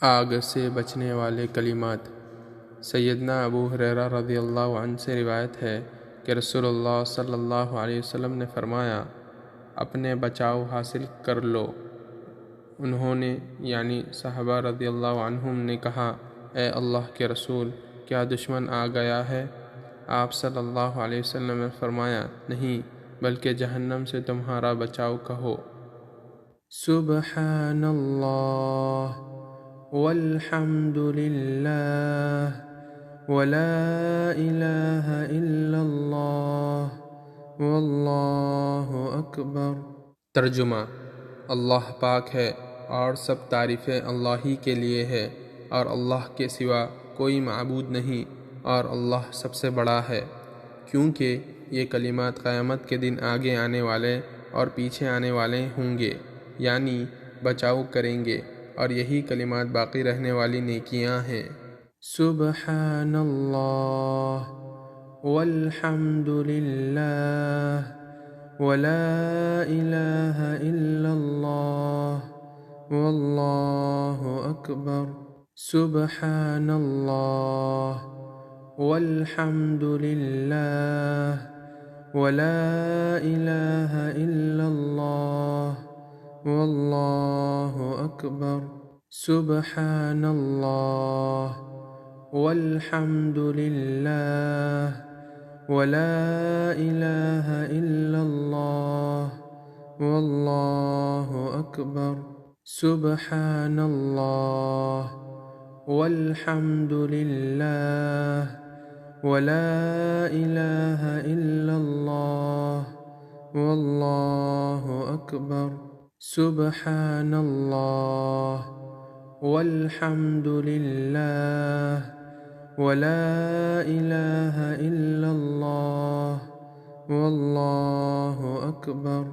آگ سے بچنے والے کلمات۔ سیدنا ابو ہریرہ رضی اللہ عنہ سے روایت ہے کہ رسول اللہ صلی اللہ علیہ وسلم نے فرمایا، اپنے بچاؤ حاصل کر لو۔ انہوں نے یعنی صحابہ رضی اللہ عنہم نے کہا، اے اللہ کے رسول، کیا دشمن آ گیا ہے؟ آپ صلی اللہ علیہ وسلم نے فرمایا، نہیں، بلکہ جہنم سے تمہارا بچاؤ کہو۔ سبحان اللہ والحمد للہ ولا الہ الا اللہ واللہ اکبر۔ ترجمہ: اللہ پاک ہے اور سب تعریفیں اللہ ہی کے لیے ہے، اور اللہ کے سوا کوئی معبود نہیں، اور اللہ سب سے بڑا ہے۔ کیونکہ یہ کلمات قیامت کے دن آگے آنے والے اور پیچھے آنے والے ہوں گے، یعنی بچاؤ کریں گے، اور یہی کلمات باقی رہنے والی نیکیاں ہیں۔ سبحان اللہ والحمد للہ ولا الہ الا اللہ واللہ اکبر۔ سبحان اللہ والحمد للہ ولا الہ الا اللہ واللہ اکبر۔ سبحان اللہ والحمد للہ ولا الہ الا اللہ واللہ اکبر۔ سبحان اللہ والحمد للہ ولا الہ الا اللہ واللہ اکبر۔ سبحان اللہ والحمد للہ ولا الہ الا اللہ واللہ اکبر۔